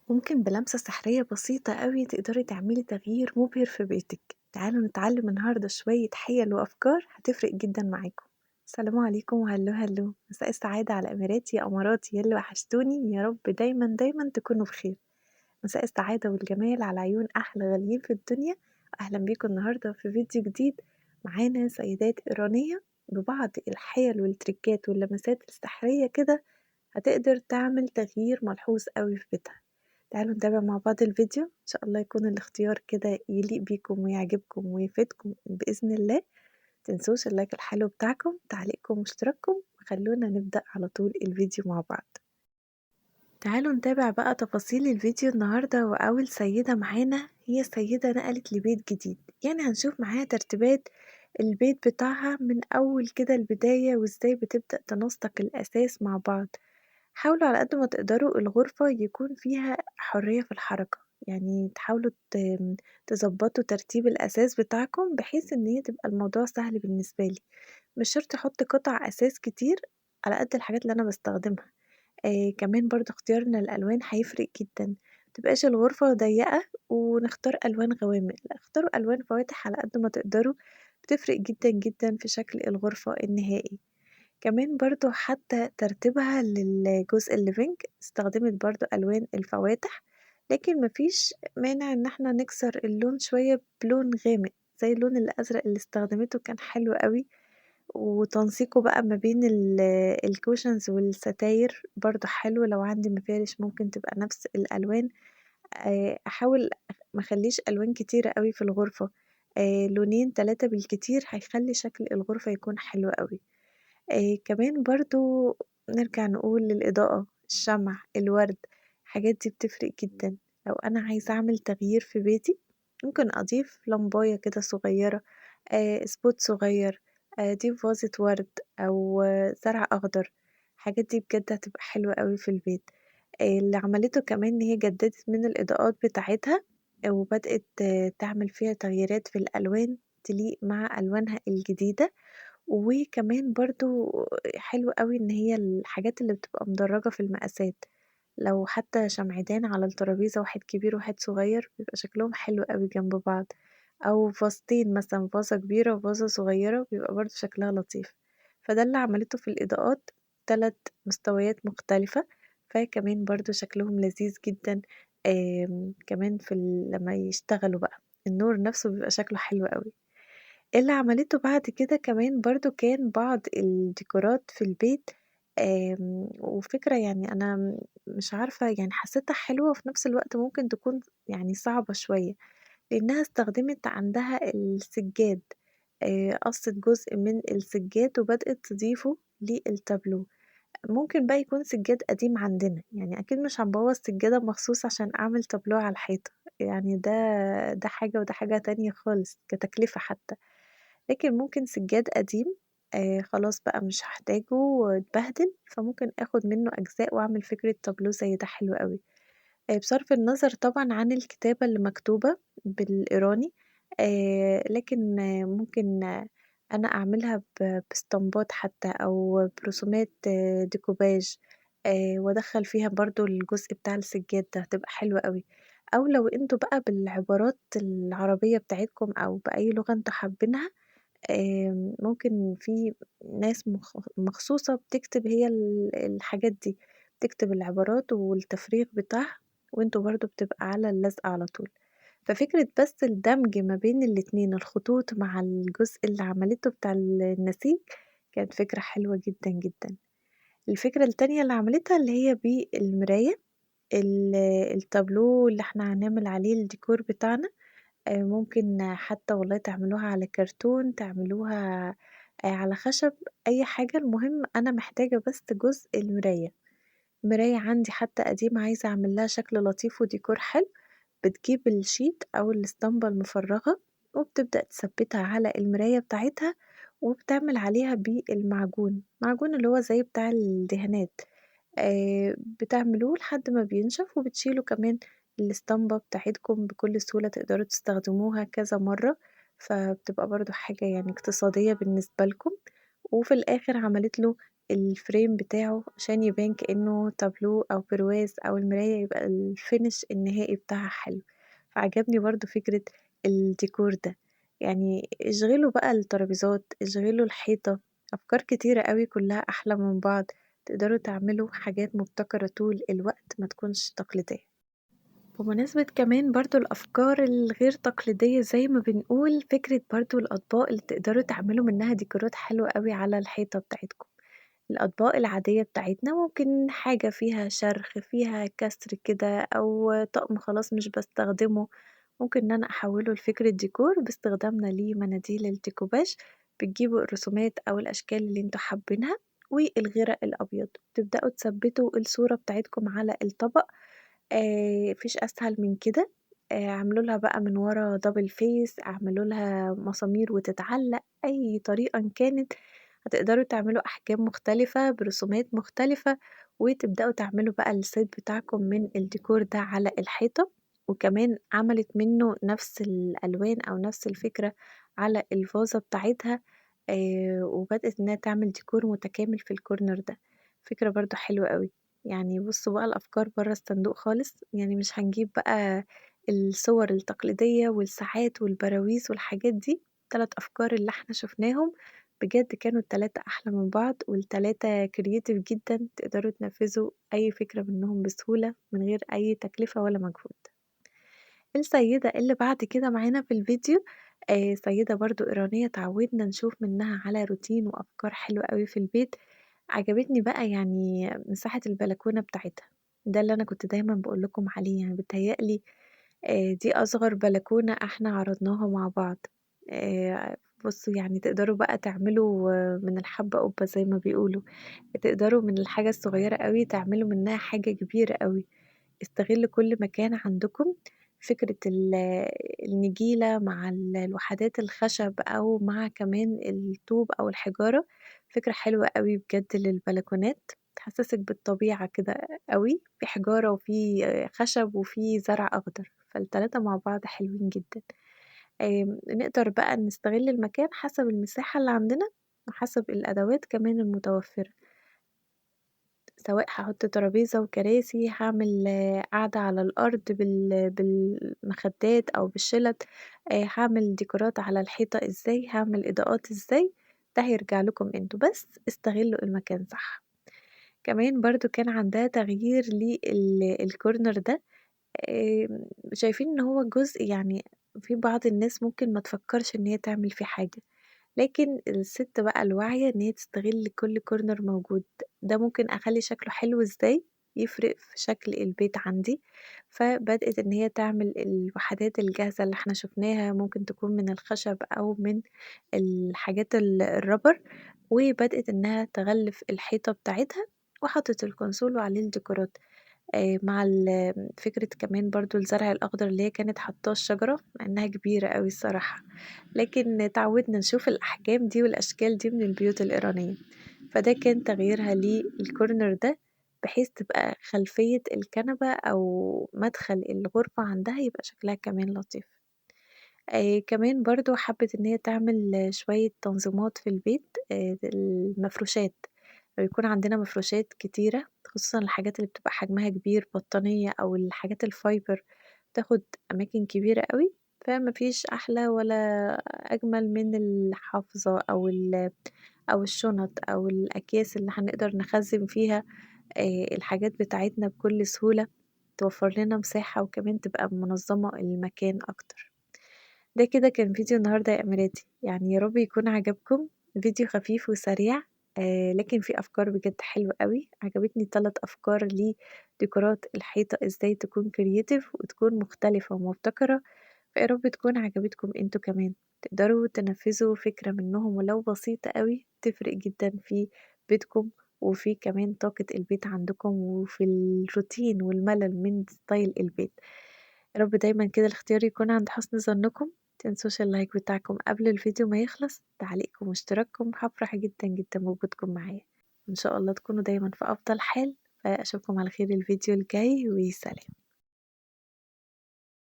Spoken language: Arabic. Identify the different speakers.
Speaker 1: ممكن بلمسة سحرية بسيطة أوي تقدري تعملي تغيير مبهر في بيتك. تعالوا نتعلم النهاردة شوية حيل وأفكار هتفرق جدا معاكم. السلام عليكم وهلو هلو، مساء السعادة على أميراتي يا أماراتي يلي وحشتوني، يا رب دايما دايما تكونوا بخير. مساء السعادة والجمال على عيون أحلى غاليين في الدنيا. أهلا بيكم النهاردة في فيديو جديد معانا سيدات إيرانية ببعض الحيل والتريكات واللمسات السحرية كده، هتقدر تعمل تغيير ملحوظ أوي في بيتها. تعالوا نتابع مع بعض الفيديو، إن شاء الله يكون الاختيار كده يليق بيكم ويعجبكم ويفيدكم بإذن الله. متنسوش اللايك الحلو بتاعكم، تعليقكم واشتراككم، وخلونا نبدأ على طول الفيديو مع بعض. تعالوا نتابع بقى تفاصيل الفيديو النهاردة. وأول سيدة معانا هي سيدة نقلت لبيت جديد، يعني هنشوف معاها ترتيبات البيت بتاعها من أول كده البداية، وإزاي بتبدأ تنسق الأساس مع بعض. حاولوا على قد ما تقدروا الغرفة يكون فيها حرية في الحركة، يعني تحاولوا تظبطوا ترتيب الأساس بتاعكم بحيث إن هي تبقى الموضوع سهل بالنسبة لي. مش شرط أحط قطع أساس كتير، على قد الحاجات اللي أنا باستخدمها. كمان برضه اختيارنا للألوان هيفرق جدًا، متبقاش الغرفة ضيّقة ونختار ألوان غوامق، لأ اختاروا ألوان فواتح على قد ما تقدروا، بتفرق جدًا، جدًا في شكل الغرفة النهائي. كمان برضه حتى ترتيبها للجزء الliving استخدمت برضه ألوان الفواتح، لكن ما فيش مانع إن إحنا نكسر اللون شوية بلون غامق، زي اللون الأزرق اللي استخدمته كان حلو أوي. وتنسيقه بقى ما بين الcushions والستاير برضه حلو، لو عندي مفارش ممكن تبقى نفس الألوان. أحاول ما اخلّيش ألوان كتيرة أوي في الغرفة، لونين 3 بالكتير هيخلّي شكل الغرفة يكون حلو أوي. كمان برضه نرجع نقول للإضاءة، الشمع، الورد، الحاجات دي بتفرق جدًا. لو أنا عايزة أعمل تغيير في بيتي ممكن أضيف لمباية كده صغيرة، spot صغير، أضيف فازة ورد أو زرع أخضر. الحاجات دي بجد هتبقى حلوة أوي في البيت. اللي عملته كمان إن هي جددت من الإضاءات بتاعتها، وبدأت تعمل فيها تغييرات في الألوان تليق مع ألوانها الجديدة. وكمان برضه حلو أوي إن هي الحاجات اللي بتبقى مدرّجة في المقاسات، لو حتى شمعدان على الترابيزة واحد كبير وواحد صغير بيبقى شكلهم حلو أوي جنب بعض، أو فازتين مثلًا فازة كبيرة وفازة صغيرة بيبقى برضه شكلها لطيف. فده اللي عملته في الإضاءات 3 مستويات مختلفة، فكمان برضه شكلهم لذيذ جدًا. كمان في لمّا يشتغلوا بقى، النور نفسه بيبقى شكله حلو أوي. اللي عملته بعد كده كمان برضه كان بعض الديكورات في البيت. وفكرة يعني أنا مش عارفة، يعني حسيتها حلوة وفي نفس الوقت ممكن تكون يعني صعبة شوية، لإنها استخدمت عندها السجاد، قصِّت جزء من السجاد وبدأت تضيفه للتابلو. ممكن بقى يكون سجاد قديم عندنا، يعني أكيد مش هنبوّظ سجادة مخصوص عشان أعمل تابلو على الحيطة، يعني ده حاجة وده حاجة تانية خالص كتكلفة حتى. لكن ممكن سجاد قديم خلاص بقى مش هاحتاجه واتبهدل، فممكن آخد منه أجزاء وأعمل فكرة تابلو زي ده حلو أوي. بصرف النظر طبعًا عن الكتابة اللي مكتوبة بالإيراني، لكن ممكن أنا أعملها بإسطمبات حتى أو برسومات ديكوباج، وأدخّل فيها برضه الجزء بتاع السجاد ده، هتبقى حلوة أوي. أو لو أنتم بقى بالعبارات العربية بتاعتكم أو بأي لغة أنتم حابينها، ممكن في ناس مخصوصة بتكتب هي الحاجات دي، بتكتب العبارات والتفريغ بتاعها، وأنتم برضه بتبقى على اللزقة على طول. ففكرة بس الدمج ما بين الاتنين، الخطوط مع الجزء اللي عملته بتاع النسيج، كانت فكرة حلوة جدًا، جدًا. الفكرة التانية اللي عملتها اللي هي بالمراية، ال التابلو اللي إحنا هنعمل عليه الديكور بتاعنا. ممكن حتى والله تعملوها على كرتون، تعملوها على خشب، أي حاجة، المهم أنا محتاجة بس جزء المراية. مراية عندي حتى قديمة عايزة أعمل لها شكل لطيف وديكور حلو، بتجيب الشيت أو الإسطمبة المفرغة وبتبدأ تثبتها على المراية بتاعتها، وبتعمل عليها بالمعجون، معجون اللي هو زي بتاع الدهانات. بتعملوه لحد ما بينشف وبتشيلوا كمان الإسطمبة بتاعتكم بكل سهولة، تقدروا تستخدموها كذا مرّة، فبتبقى برضه حاجة يعني اقتصادية بالنسبة لكم. وفي الآخر عملت له الفريم بتاعه عشان يبان كأنه تابلو أو برواز أو المراية يبقى الfinish النهائي بتاعها حلو، فعجبني برضه فكرة الديكور ده، يعني اشغلوا بقى الترابيزات، اشغلوا الحيطة، أفكار كتيرة أوي كلها أحلى من بعض، تقدروا تعملوا حاجات مبتكرة طول الوقت ما تكونش تقليدية. بمناسبة كمان برضه الأفكار الغير تقليدية زي ما بنقول، فكرة برضه الأطباق اللي تقدروا تعملوا منها ديكورات حلوة أوي على الحيطة بتاعتكم. الأطباق العادية بتاعتنا ممكن حاجة فيها شرخ، فيها كسر كده، أو طقم خلاص مش باستخدمه، ممكن إن أنا أحوّله لفكرة ديكور باستخدامنا لمناديل الديكوباج، بتجيبوا الرسومات أو الأشكال اللي أنتم حابينها والغِرَق الأبيض، تبدأوا تثبّتوا الصورة بتاعتكم على الطبق، ما فيش أسهل من كده، اعملوا لها بقى من ورا double face، اعملوا لها مسامير وتتعلّق، أي طريقة إن كانت هتقدروا تعملوا أحجام مختلفة برسومات مختلفة، وتبدأوا تعملوا بقى الset بتاعكم من الديكور ده على الحيطة، وكمان عملت منه نفس الألوان أو نفس الفكرة على الفازة بتاعتها، وبدأت إنها تعمل ديكور متكامل في الcorner ده، فكرة برضه حلوة أوي. يعني بُصّوا بقى الأفكار برّه الصندوق خالص، يعني مش هنجيب بقى الصور التقليدية والساعات والبراويز والحاجات دي، ال3 أفكار اللي إحنا شُفناهم بجد كانوا ال3 أحلى من بعض، وال3 creative جدًا، تقدروا تنفذوا أي فكرة منهم بسهولة من غير أي تكلفة ولا مجهود. السيدة اللي بعد كده معانا في الفيديو سيدة برضه إيرانية اتعودنا نشوف منها على روتين وأفكار حلوة أوي في البيت، عجبتني بقى يعني مساحة البلكونة بتاعتها، ده اللي أنا كنت دايمًا باقول لكم عليه، يعني بيتهيأ لي دي أصغر بلكونة إحنا عرضناها مع بعض، بُصّوا يعني تقدروا بقى تعملوا من الحبة قُبّة زي ما بيقولوا، تقدروا من الحاجة الصغيرة أوي تعملوا منها حاجة كبيرة أوي. استغلّوا كل مكان عندكم، فكرة النجيلة مع الوحدات الخشب أو مع كمان الطوب أو الحجارة، فكرة حلوة أوي بجد للبلكونات، تحسّسِك بالطبيعة كده أوي، في حجارة وفي خشب وفي زرع أخضر، فال3 مع بعض حلوين جدًا. نقدر بقى نستغل المكان حسب المساحة اللي عندنا وحسب الأدوات كمان المتوفرة. سواء هاحط ترابيزة وكراسي، هاعمل قعدة على الأرض بالمخدات أو بالشِلَت، هاعمل ديكورات على الحيطة إزاي، هاعمل إضاءات إزاي، ده هيرجع لكم أنتم، بس استغلّوا المكان صح. كمان برضه كان عندها تغيير الcorner ده، شايفين إن هو جزء يعني في بعض الناس ممكن ما تفكّرش إن هي تعمل فيه حاجة. لكن الست بقى الواعية إن هي تستغل كل corner موجود، ده ممكن أخلّي شكله حلو إزاي، يفرق في شكل البيت عندي، فبدأت إن هي تعمل الوحدات الجاهزة اللي إحنا شُفناها، ممكن تكون من الخشب أو من الحاجات الرابر، وبدأت إنها تغلِّف الحيطة بتاعتها، وحطت الكونسول وعليه الديكورات. مع فكرة كمان برضه الزرع الأخضر اللي هي كانت حاطاه الشجرة، مع إنها كبيرة أوي الصراحة، لكن اتعودنا نشوف الأحجام دي والأشكال دي من البيوت الإيرانية، فده كان تغييرها للcorner ده، بحيث تبقى خلفية الكنبة أو مدخل الغرفة عندها يبقى شكلها كمان لطيف. كمان برضه حبِّت إن هي تعمل شوية تنظيمات في البيت، المفروشات، لمّا يكون عندنا مفروشات كتيرة، خصوصًا الحاجات اللي بتبقى حجمها كبير، بطانية أو الحاجات الfiber بتاخد أماكن كبيرة أوي، فما فيش أحلى ولا أجمل من الحافظة أو الشنط أو الأكياس اللي هنقدر نخزّن فيها الحاجات بتاعتنا بكل سهولة، توفّر لنا مساحة وكمان تبقى منظّمة المكان أكتر. ده كده كان فيديو النهارده يا أميراتي، يعني يا رب يكون عجبكم، فيديو خفيف وسريع لكن فيه أفكار بجد حلوة أوي، عجبتني ال3 أفكار لديكورات الحيطة إزاي تكون creative وتكون مختلفة ومبتكرة، فيا رب تكون عجبتكم أنتم كمان، تقدروا تنفذوا فكرة منهم ولو بسيطة أوي، تفرق جدًا في بيتكم وفي كمان طاقة البيت عندكم وفي الروتين والملل من ستايل البيت. يا رب دايمًا كده الاختيار يكون عند حسن ظنكم، متنسوش اللايك بتاعكم قبل الفيديو ما يخلص، تعليقكم واشتراككم، هافرح جدًا، جدًا بوجودكم معايا، وإن شاء الله تكونوا دايمًا في أفضل حال، فأشوفكم على خير الفيديو الجاي وسلام.